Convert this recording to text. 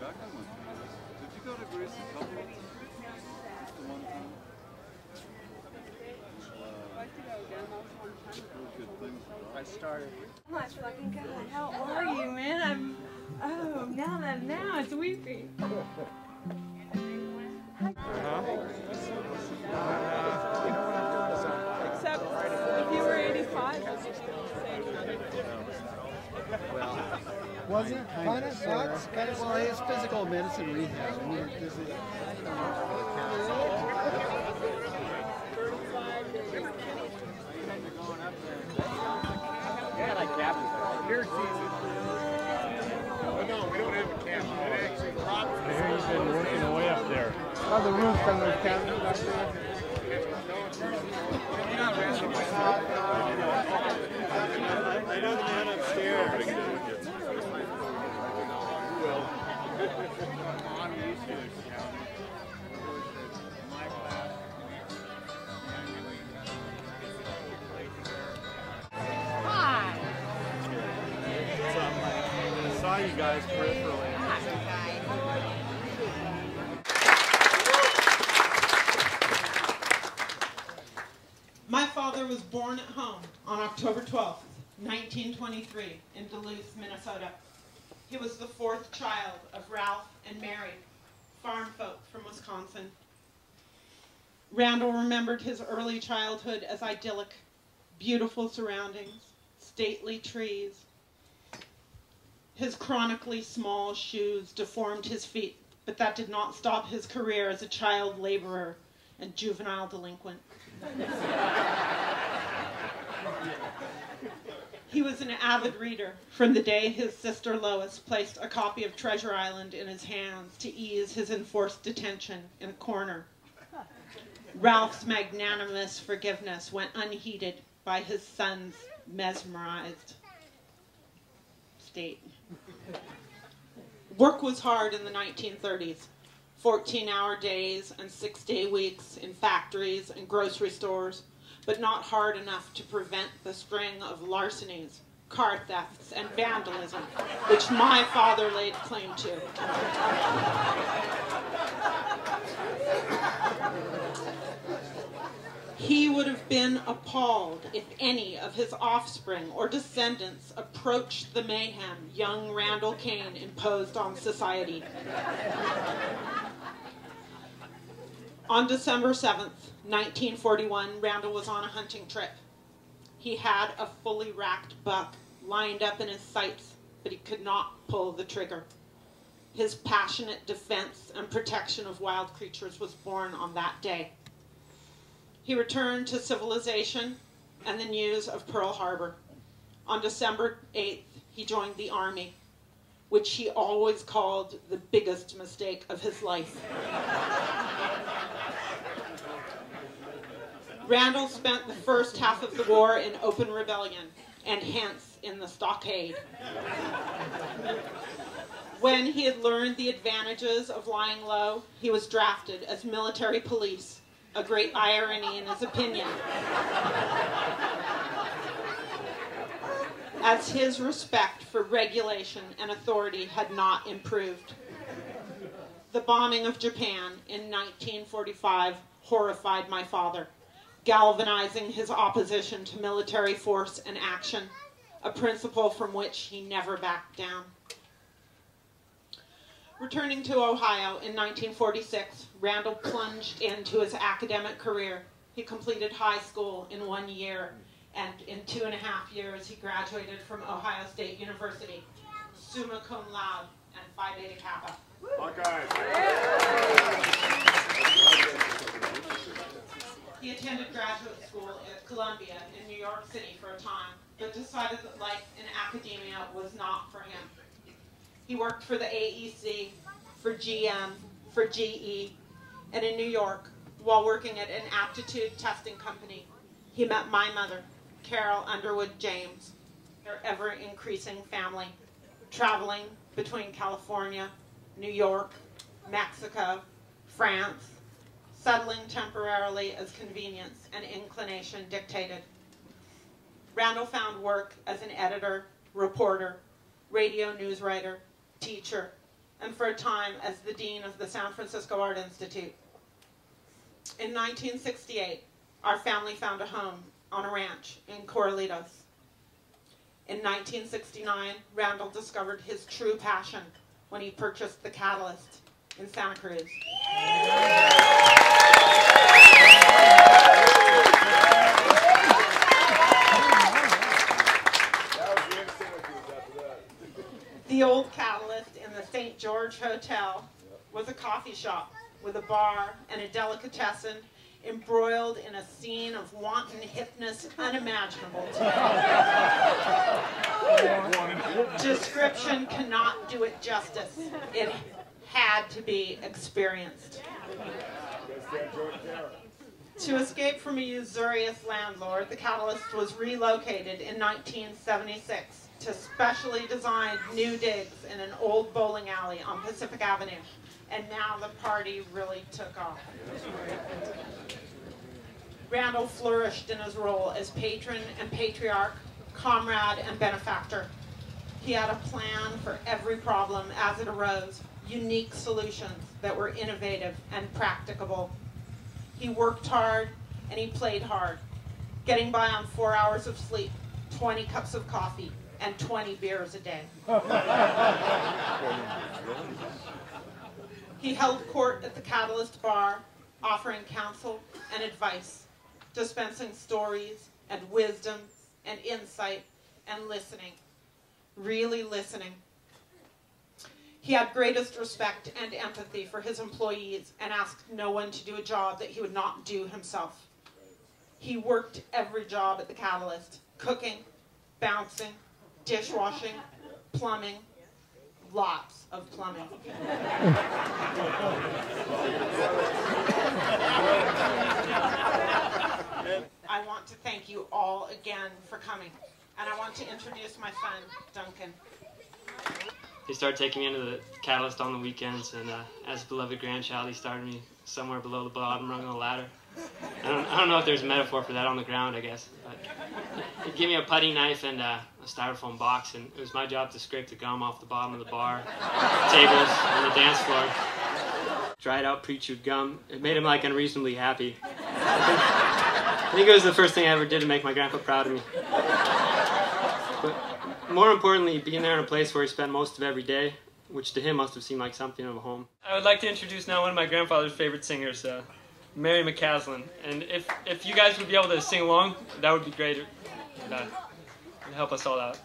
back on one. Did you go to Greece a couple of times? Just the one time? Good things. I started. Oh my fucking God, how are you, man? Oh, now it's weepy. Except if you were 85, Well, was it? Kind of sucks. Well, it's physical medicine rehab. I mean, yeah, like cabins. Here, season. No, we don't have a cabin. It actually drops. I hear you've been working away up there. Oh, the roof's on those cabins back there. I know the man upstairs. Hi. I saw you guys peripherally. My father was born at home on October 12th, 1923, in Duluth, Minnesota. He was the fourth child of Ralph and Mary, farm folk from Wisconsin. Randall remembered his early childhood as idyllic, beautiful surroundings, stately trees. His chronically small shoes deformed his feet, but that did not stop his career as a child laborer and juvenile delinquent. He was an avid reader from the day his sister Lois placed a copy of Treasure Island in his hands to ease his enforced detention in a corner. Ralph's magnanimous forgiveness went unheeded by his son's mesmerized state. Work was hard in the 1930s. 14-hour days and 6-day weeks in factories and grocery stores, but not hard enough to prevent the string of larcenies, car thefts, and vandalism, which my father laid claim to. He would have been appalled if any of his offspring or descendants approached the mayhem young Randall Kane imposed on society. On December 7th, 1941, Randall was on a hunting trip. He had a fully racked buck lined up in his sights, but he could not pull the trigger. His passionate defense and protection of wild creatures was born on that day. He returned to civilization and the news of Pearl Harbor. On December 8th, he joined the Army, which he always called the biggest mistake of his life. Randall spent the first half of the war in open rebellion, and hence in the stockade. When he had learned the advantages of lying low, he was drafted as military police, a great irony in his opinion, as his respect for regulation and authority had not improved. The bombing of Japan in 1945 horrified my father, galvanizing his opposition to military force and action, a principle from which he never backed down. Returning to Ohio in 1946, Randall plunged into his academic career. He completed high school in 1 year, and in 2.5 years he graduated from Ohio State University, summa cum laude and Phi Beta Kappa. He attended graduate school at Columbia in New York City for a time, but decided that life in academia was not for him. He worked for the AEC, for GM, for GE, and in New York, while working at an aptitude testing company, he met my mother, Carol Underwood James, their ever-increasing family, traveling between California, New York, Mexico, France, settling temporarily as convenience and inclination dictated. Randall found work as an editor, reporter, radio news writer, teacher, and for a time as the dean of the San Francisco Art Institute. In 1968, our family found a home on a ranch in Corralitos. In 1969, Randall discovered his true passion when he purchased the Catalyst in Santa Cruz. The old Catalyst in the St. George Hotel was a coffee shop with a bar and a delicatessen embroiled in a scene of wanton hipness unimaginable today. Description cannot do it justice. It had to be experienced. To escape from a usurious landlord, the Catalyst was relocated in 1976 to specially designed new digs in an old bowling alley on Pacific Avenue. And now the party really took off. Randall flourished in his role as patron and patriarch, comrade and benefactor. He had a plan for every problem as it arose, unique solutions that were innovative and practicable. He worked hard and he played hard, getting by on 4 hours of sleep, 20 cups of coffee, and 20 beers a day. He held court at the Catalyst bar, offering counsel and advice, dispensing stories and wisdom and insight and listening, really listening. He had greatest respect and empathy for his employees and asked no one to do a job that he would not do himself. He worked every job at the Catalyst, cooking, bouncing, dishwashing, plumbing, lots of plumbing. I want to thank you all again for coming, and I want to introduce my son, Duncan. He started taking me into the Catalyst on the weekends, and as a beloved grandchild, he started me somewhere below the bottom rung of the ladder. I don't know if there's a metaphor for that on the ground, I guess. But he'd give me a putty knife and a styrofoam box, and it was my job to scrape the gum off the bottom of the bar, tables, and the dance floor. Dried out pre-chewed gum. It made him like unreasonably happy. I think it was the first thing I ever did to make my grandpa proud of me. But more importantly, being there in a place where he spent most of every day, which to him must have seemed like something of a home. I would like to introduce now one of my grandfather's favorite singers, Mary McCaslin. And if you guys would be able to sing along, that would be great. It'd help us all out.